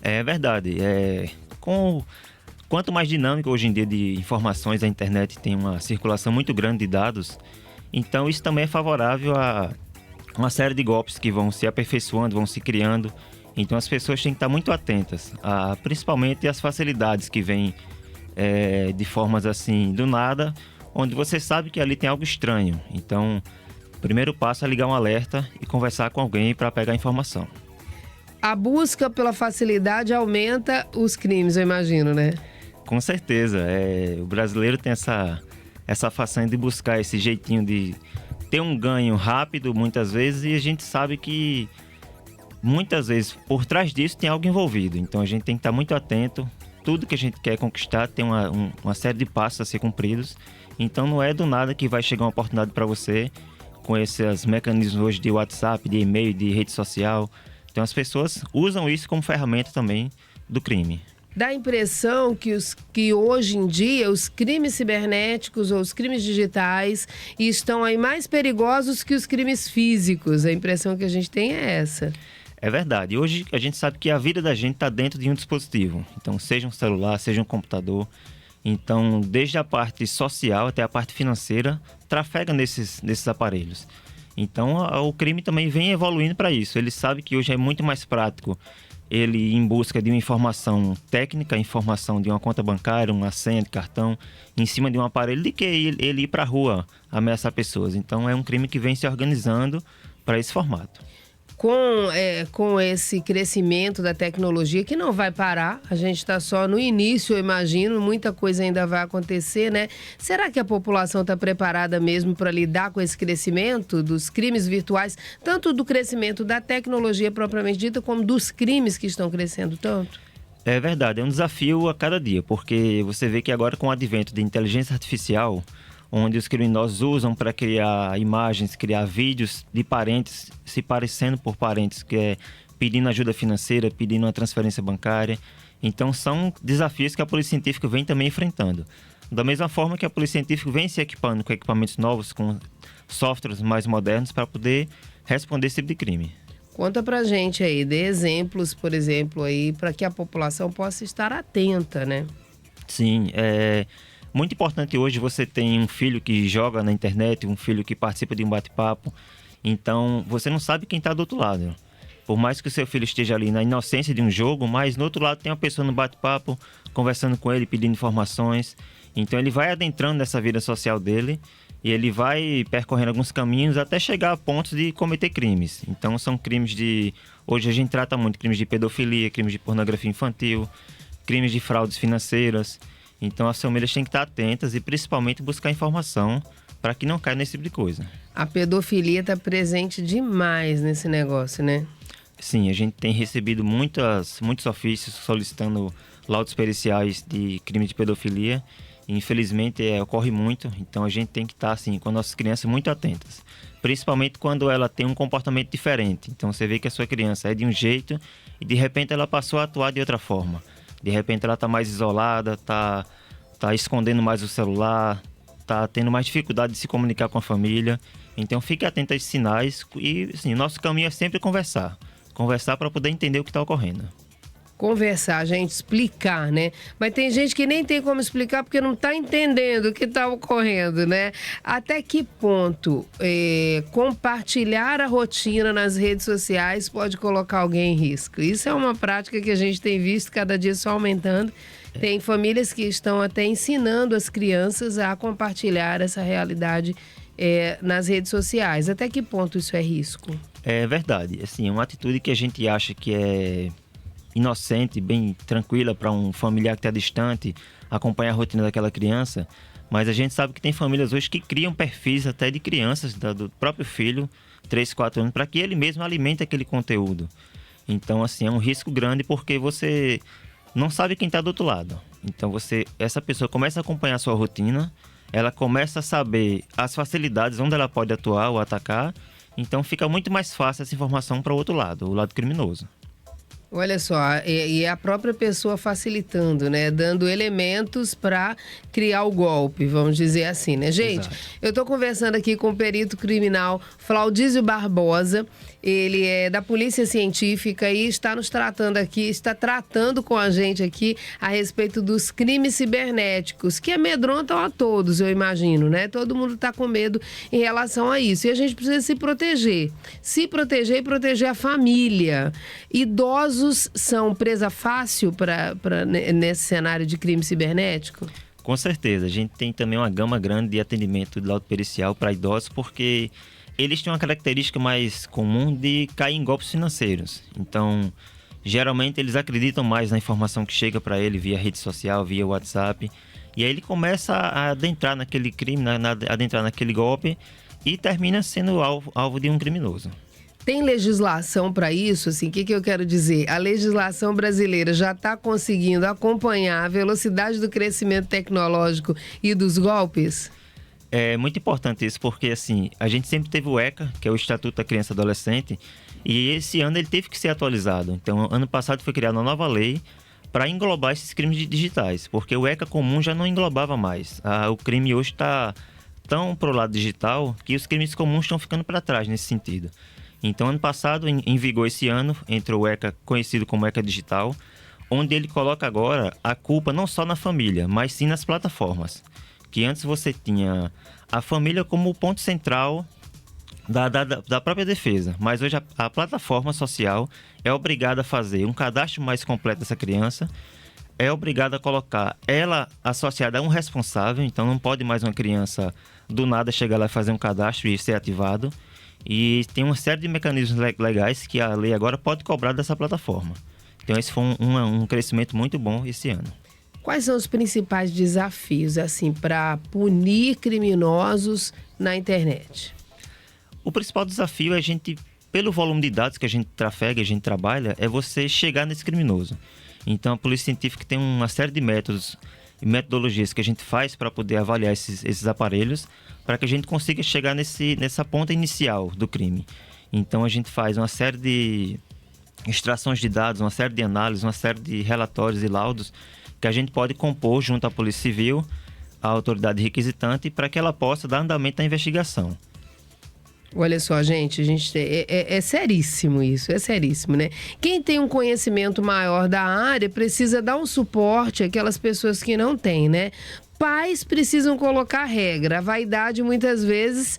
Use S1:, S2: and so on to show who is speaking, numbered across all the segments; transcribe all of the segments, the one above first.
S1: É verdade. Quanto mais dinâmico hoje em dia de informações, a internet tem uma circulação muito grande de dados, então isso também é favorável a uma série de golpes que vão se aperfeiçoando, vão se criando. Então as pessoas têm que estar muito atentas, principalmente às facilidades que vêm de formas assim, do nada, onde você sabe que ali tem algo estranho. Então, o primeiro passo é ligar um alerta e conversar com alguém para pegar a informação.
S2: A busca pela facilidade aumenta os crimes, eu imagino, né?
S1: Com certeza. O brasileiro tem essa façanha de buscar esse jeitinho de ter um ganho rápido, muitas vezes, e a gente sabe que muitas vezes por trás disso tem algo envolvido. Então a gente tem que estar muito atento. Tudo que a gente quer conquistar tem uma série de passos a ser cumpridos. Então não é do nada que vai chegar uma oportunidade para você com esses mecanismos hoje de WhatsApp, de e-mail, de rede social. Então as pessoas usam isso como ferramenta também do crime.
S2: Dá a impressão que hoje em dia os crimes cibernéticos ou os crimes digitais estão aí mais perigosos que os crimes físicos. A impressão que a gente tem é essa.
S1: É verdade. Hoje a gente sabe que a vida da gente está dentro de um dispositivo. Então, seja um celular, seja um computador. Então, desde a parte social até a parte financeira, trafega nesses aparelhos. Então, o crime também vem evoluindo para isso. Ele sabe que hoje é muito mais prático ele ir em busca de uma informação técnica, informação de uma conta bancária, uma senha de cartão, em cima de um aparelho, do que ele ir para a rua ameaçar pessoas. Então, é um crime que vem se organizando para esse formato.
S2: Com esse crescimento da tecnologia, que não vai parar, a gente está só no início, eu imagino, muita coisa ainda vai acontecer, né? Será que a população está preparada mesmo para lidar com esse crescimento dos crimes virtuais, tanto do crescimento da tecnologia propriamente dita, como dos crimes que estão crescendo tanto?
S1: É verdade, é um desafio a cada dia, porque você vê que agora com o advento de inteligência artificial, onde os criminosos usam para criar imagens, criar vídeos de parentes se parecendo por parentes, que é pedindo ajuda financeira, pedindo uma transferência bancária. Então são desafios que a Polícia Científica vem também enfrentando. Da mesma forma que a Polícia Científica vem se equipando com equipamentos novos, com softwares mais modernos para poder responder esse tipo de crime.
S2: Conta pra gente aí, dê exemplos, por exemplo, aí, para que a população possa estar atenta, né?
S1: Sim, muito importante hoje você tem um filho que joga na internet, um filho que participa de um bate-papo. Então, você não sabe quem está do outro lado. Por mais que o seu filho esteja ali na inocência de um jogo, mas no outro lado tem uma pessoa no bate-papo, conversando com ele, pedindo informações. Então, ele vai adentrando nessa vida social dele e ele vai percorrendo alguns caminhos até chegar a pontos de cometer crimes. Então, são crimes de... Hoje a gente trata muito crimes de pedofilia, crimes de pornografia infantil, crimes de fraudes financeiras. Então as famílias têm que estar atentas e principalmente buscar informação para que não caia nesse tipo de coisa.
S2: A pedofilia está presente demais nesse negócio, né?
S1: Sim, a gente tem recebido muitos ofícios solicitando laudos periciais de crime de pedofilia. E, infelizmente ocorre muito, então a gente tem que estar assim, com nossas crianças muito atentas. Principalmente quando ela tem um comportamento diferente. Então você vê que a sua criança é de um jeito e de repente ela passou a atuar de outra forma. De repente ela está mais isolada, está escondendo mais o celular, está tendo mais dificuldade de se comunicar com a família. Então fique atento a esses sinais e assim, nosso caminho é sempre conversar. Conversar para poder entender o que está ocorrendo.
S2: Conversar, gente, explicar, né? Mas tem gente que nem tem como explicar porque não está entendendo o que está ocorrendo, né? Até que ponto compartilhar a rotina nas redes sociais pode colocar alguém em risco? Isso é uma prática que a gente tem visto cada dia só aumentando. Tem famílias que estão até ensinando as crianças a compartilhar essa realidade nas redes sociais. Até que ponto isso é risco?
S1: É verdade. Assim, é uma atitude que a gente acha que é inocente, bem tranquila para um familiar que está distante, acompanhar a rotina daquela criança, mas a gente sabe que tem famílias hoje que criam perfis até de crianças, do próprio filho, 3, 4 anos, para que ele mesmo alimente aquele conteúdo. Então, assim, é um risco grande porque você não sabe quem está do outro lado. Então, essa pessoa começa a acompanhar a sua rotina, ela começa a saber as facilidades onde ela pode atuar ou atacar, então fica muito mais fácil essa informação para o outro lado, o lado criminoso.
S2: Olha só, e a própria pessoa facilitando, né? Dando elementos para criar o golpe, vamos dizer assim, né? Gente,
S1: Exato.
S2: eu estou conversando aqui com o perito criminal Flaudísio Barbosa. Ele é da Polícia Científica e está nos tratando aqui, está tratando com a gente aqui a respeito dos crimes cibernéticos, que amedrontam a todos, eu imagino, né? Todo mundo está com medo em relação a isso. E a gente precisa se proteger. Se proteger e proteger a família. Idosos são presa fácil nesse cenário de crime cibernético?
S1: Com certeza. A gente tem também uma gama grande de atendimento de laudo pericial para idosos, porque eles têm uma característica mais comum de cair em golpes financeiros. Então, geralmente eles acreditam mais na informação que chega para ele via rede social, via WhatsApp. E aí ele começa a adentrar naquele crime, adentrar naquele golpe e termina sendo alvo de um criminoso.
S2: Tem legislação para isso? Assim, o que eu quero dizer? A legislação brasileira já está conseguindo acompanhar a velocidade do crescimento tecnológico e dos golpes?
S1: É muito importante isso, porque assim, a gente sempre teve o ECA, que é o Estatuto da Criança e Adolescente, e esse ano ele teve que ser atualizado. Então, ano passado foi criada uma nova lei para englobar esses crimes digitais, porque o ECA comum já não englobava mais. O crime hoje está tão pro lado digital que os crimes comuns estão ficando para trás nesse sentido. Então, ano passado, em vigor esse ano, entrou o ECA, conhecido como ECA Digital, onde ele coloca agora a culpa não só na família, mas sim nas plataformas. Que antes você tinha a família como o ponto central da própria defesa, mas hoje a plataforma social é obrigada a fazer um cadastro mais completo dessa criança, é obrigada a colocar ela associada a um responsável, então não pode mais uma criança do nada chegar lá e fazer um cadastro e ser ativado, e tem uma série de mecanismos legais que a lei agora pode cobrar dessa plataforma. Então esse foi um crescimento muito bom esse ano.
S2: Quais são os principais desafios, assim, para punir criminosos na internet?
S1: O principal desafio é pelo volume de dados que a gente trafega, a gente trabalha, é você chegar nesse criminoso. Então a Polícia Científica tem uma série de métodos e metodologias que a gente faz para poder avaliar esses aparelhos, para que a gente consiga chegar nessa ponta inicial do crime. Então a gente faz uma série de extrações de dados, uma série de análises, uma série de relatórios e laudos que a gente pode compor junto à Polícia Civil, à autoridade requisitante, para que ela possa dar andamento à investigação.
S2: Olha só, gente, é seríssimo isso, é seríssimo, né? Quem tem um conhecimento maior da área precisa dar um suporte àquelas pessoas que não têm, né? Pais precisam colocar regra. A vaidade, muitas vezes,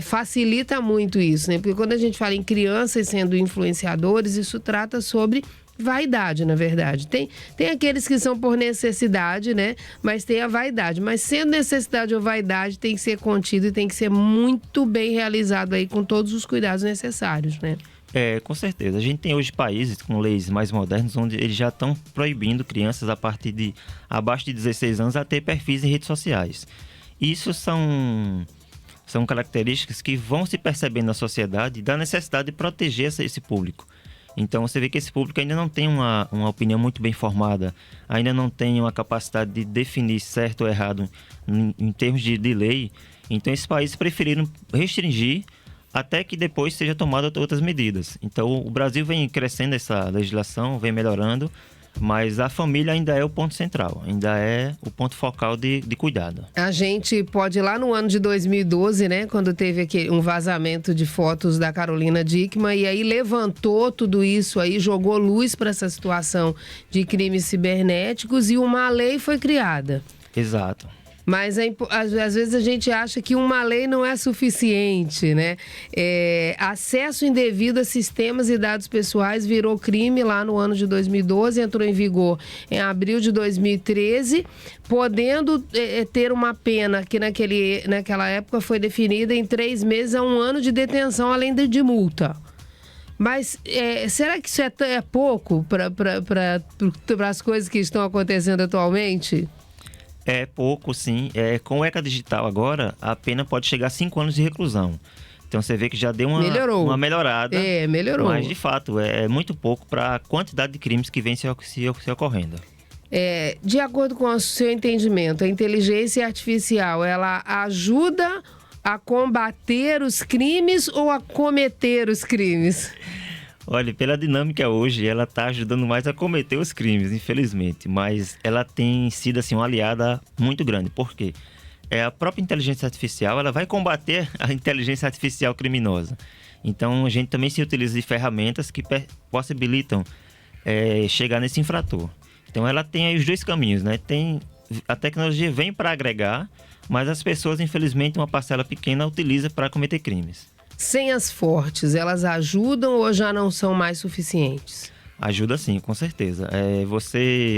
S2: facilita muito isso, né? Porque quando a gente fala em crianças sendo influenciadores, isso trata sobre vaidade, na verdade. Tem aqueles que são por necessidade, né? Mas tem a vaidade. Mas sendo necessidade ou vaidade, tem que ser contido e tem que ser muito bem realizado aí com todos os cuidados necessários, né?
S1: Com certeza. A gente tem hoje países com leis mais modernas onde eles já estão proibindo crianças a partir de abaixo de 16 anos a ter perfis em redes sociais. Isso são características que vão se percebendo na sociedade da necessidade de proteger esse público. Então você vê que esse público ainda não tem uma opinião muito bem formada, ainda não tem uma capacidade de definir certo ou errado em termos de lei. Então esses países preferiram restringir até que depois seja tomada outras medidas. Então o Brasil vem crescendo essa legislação, vem melhorando, mas a família ainda é o ponto central, ainda é o ponto focal de cuidado.
S2: A gente pode ir lá no ano de 2012, né, quando teve um vazamento de fotos da Carolina Dickmann, e aí levantou tudo isso aí, jogou luz para essa situação de crimes cibernéticos e uma lei foi criada.
S1: Exato.
S2: Mas às vezes a gente acha que uma lei não é suficiente, né? Acesso indevido a sistemas e dados pessoais virou crime lá no ano de 2012, entrou em vigor em abril de 2013, podendo ter uma pena que naquela época foi definida em 3 meses a 1 ano de detenção, além de multa. Mas será que isso é pouco para as coisas que estão acontecendo atualmente?
S1: É pouco, sim. Com o ECA Digital agora, a pena pode chegar a 5 anos de reclusão. Então você vê que já deu uma melhorada.
S2: Melhorou.
S1: Mas, de fato, é muito pouco para a quantidade de crimes que vem se ocorrendo.
S2: De acordo com o seu entendimento, a inteligência artificial, ela ajuda a combater os crimes ou a cometer os crimes?
S1: Olha, pela dinâmica hoje, ela está ajudando mais a cometer os crimes, infelizmente. Mas ela tem sido, assim, uma aliada muito grande. Por quê? A própria inteligência artificial, ela vai combater a inteligência artificial criminosa. Então, a gente também se utiliza de ferramentas que possibilitam chegar nesse infrator. Então, ela tem aí os dois caminhos, né? A tecnologia vem para agregar, mas as pessoas, infelizmente, uma parcela pequena, utiliza para cometer crimes.
S2: Senhas fortes, elas ajudam ou já não são mais suficientes?
S1: Ajuda sim, com certeza.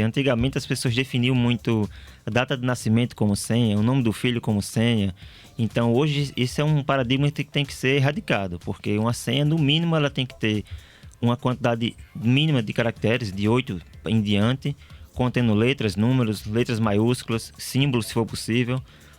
S1: Antigamente as pessoas definiam muito a data de nascimento como senha, o nome do filho como senha. Então hoje isso é um paradigma que tem que ser erradicado, porque uma senha, no mínimo, ela tem que ter uma quantidade mínima de caracteres, de 8 em diante, contendo letras, números, letras maiúsculas, símbolos se for possível.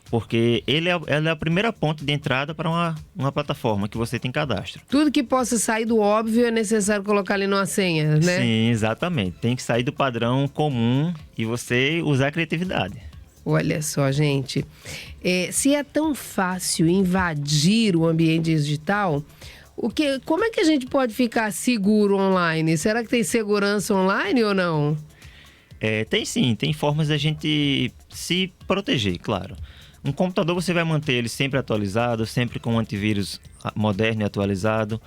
S1: Porque ela é a primeira ponte de entrada para uma plataforma que você tem cadastro.
S2: Tudo que possa sair do óbvio é necessário colocar ali numa senha, né?
S1: Sim, exatamente. Tem que sair do padrão comum e você usar a criatividade.
S2: Olha só, gente. Se é tão fácil invadir o ambiente digital, como é que a gente pode ficar seguro online? Será que tem segurança online ou não?
S1: Tem sim, tem formas da gente se proteger, claro. Um computador você vai manter ele sempre atualizado, sempre com um antivírus moderno e atualizado.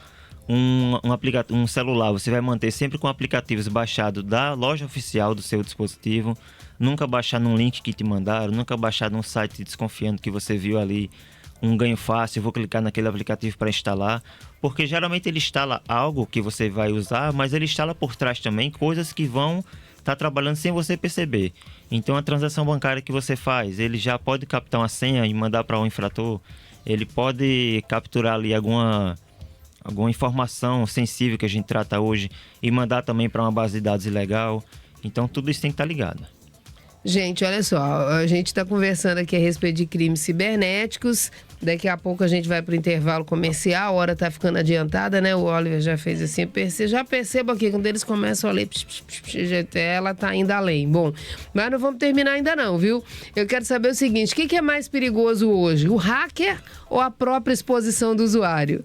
S1: Um celular você vai manter sempre com aplicativos baixados da loja oficial do seu dispositivo. Nunca baixar num link que te mandaram, nunca baixar num site desconfiando que você viu ali um ganho fácil, vou clicar naquele aplicativo para instalar. Porque geralmente ele instala algo que você vai usar, mas ele instala por trás também coisas que vão estar trabalhando sem você perceber. Então a transação bancária que você faz, ele já pode captar uma senha e mandar para um infrator. Ele pode capturar ali alguma informação sensível que a gente trata hoje e mandar também para uma base de dados ilegal. Então tudo isso tem que estar ligado.
S2: Gente, olha só, a gente está conversando aqui a respeito de crimes cibernéticos. Daqui a pouco a gente vai para o intervalo comercial, a hora está ficando adiantada, né? O Oliver já fez assim, já percebo aqui, quando eles começam a ler, ela está indo além. Bom, mas não vamos terminar ainda não, viu? Eu quero saber o seguinte, o que é mais perigoso hoje? O hacker ou a própria exposição do usuário?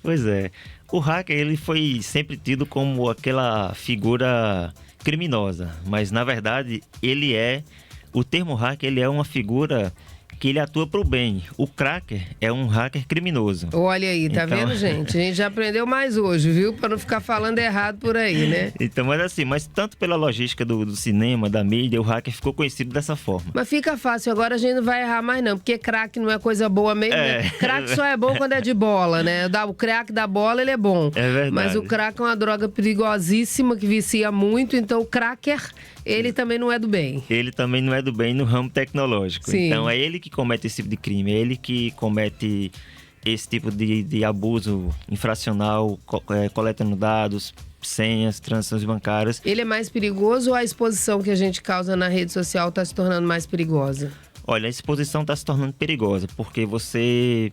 S1: Pois é, o hacker ele foi sempre tido como aquela figura criminosa, mas na verdade o termo hacker ele é uma figura que ele atua para o bem. O cracker é um hacker criminoso.
S2: Olha aí, tá vendo, gente? A gente já aprendeu mais hoje, viu? Para não ficar falando errado por aí, né?
S1: Então, mas tanto pela logística do cinema, da mídia, o hacker ficou conhecido dessa forma.
S2: Mas fica fácil, agora a gente não vai errar mais não, porque crack não é coisa boa mesmo, né? Crack só é bom quando é de bola, né? O crack da bola, ele é bom.
S1: É verdade.
S2: Mas o crack é uma droga perigosíssima, que vicia muito, então o cracker, ele também não é do bem.
S1: Ele também não é do bem no ramo tecnológico.
S2: Sim.
S1: Então, é ele que comete esse tipo de crime, é ele que comete esse tipo de abuso infracional, coletando dados, senhas, transações bancárias.
S2: Ele é mais perigoso ou a exposição que a gente causa na rede social está se tornando mais perigosa?
S1: Olha, a exposição está se tornando perigosa, porque você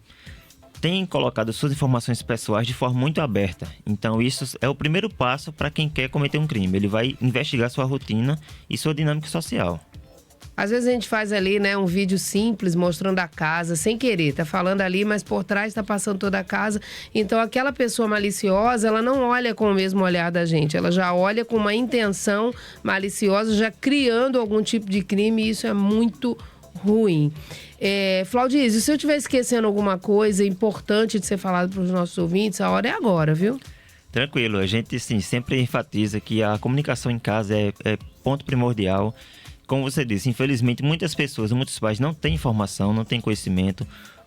S1: tem colocado suas informações pessoais de forma muito aberta. Então, isso é o primeiro passo para quem quer cometer um crime. Ele vai investigar sua rotina e sua dinâmica social.
S2: Às vezes a gente faz ali, né, um vídeo simples mostrando a casa, sem querer. Tá falando ali, mas por trás tá passando toda a casa. Então aquela pessoa maliciosa, ela não olha com o mesmo olhar da gente. Ela já olha com uma intenção maliciosa, já criando algum tipo de crime, e isso é muito ruim. Flaudísio, se eu estiver esquecendo alguma coisa importante de ser falado para os nossos ouvintes, a hora é agora, viu?
S1: Tranquilo, a gente sim, sempre enfatiza que a comunicação em casa é ponto primordial. Como você disse, infelizmente muitos pais não têm informação, não têm conhecimento.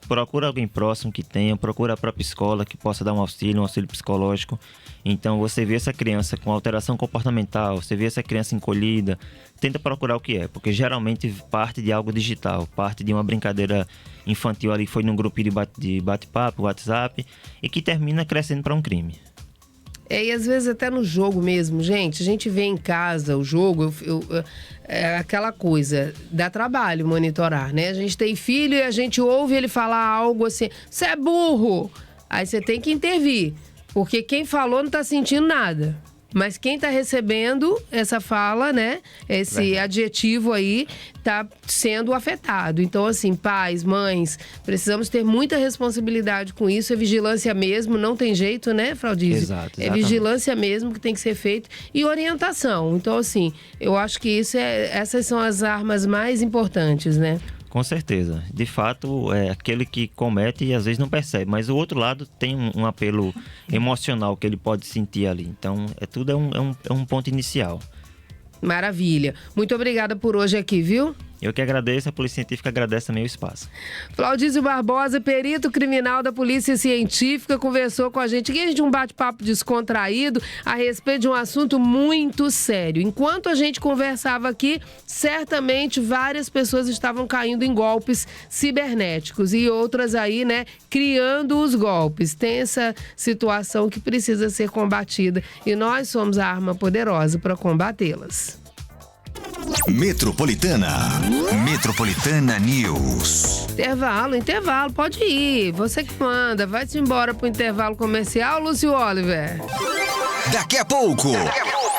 S1: Procura alguém próximo que tenha, procura a própria escola que possa dar um auxílio psicológico. Então você vê essa criança com alteração comportamental, você vê essa criança encolhida, tenta procurar o que é, porque geralmente parte de algo digital, parte de uma brincadeira infantil ali, foi num grupinho de bate-papo, WhatsApp, e que termina crescendo para um crime.
S2: E às vezes até no jogo mesmo, gente, a gente vê em casa o jogo, é aquela coisa, dá trabalho monitorar, né? A gente tem filho e a gente ouve ele falar algo assim, você é burro! Aí você tem que intervir, porque quem falou não tá sentindo nada. mas quem está recebendo essa fala, né? Esse adjetivo aí está sendo afetado. Então, assim, pais, mães, precisamos ter muita responsabilidade com isso. É vigilância mesmo, não tem jeito, né, Fraudísio?
S1: Exato,
S2: é vigilância mesmo que tem que ser feito e orientação. Então, assim, eu acho que essas são as armas mais importantes, né?
S1: Com certeza. De fato, é aquele que comete e às vezes não percebe. Mas o outro lado tem um apelo emocional que ele pode sentir ali. Então, tudo é um ponto inicial.
S2: Maravilha. Muito obrigada por hoje aqui, viu?
S1: Eu que agradeço, a Polícia Científica agradece também o espaço.
S2: Fraudísio Barbosa, perito criminal da Polícia Científica, conversou com a gente aqui, um bate-papo descontraído a respeito de um assunto muito sério. Enquanto a gente conversava aqui, certamente várias pessoas estavam caindo em golpes cibernéticos e outras aí, né, criando os golpes. Tem essa situação que precisa ser combatida e nós somos a arma poderosa para combatê-las.
S3: Metropolitana News.
S2: Intervalo, pode ir. Você que manda, vai-se embora pro intervalo comercial, Lúcio Oliver.
S3: Daqui a pouco.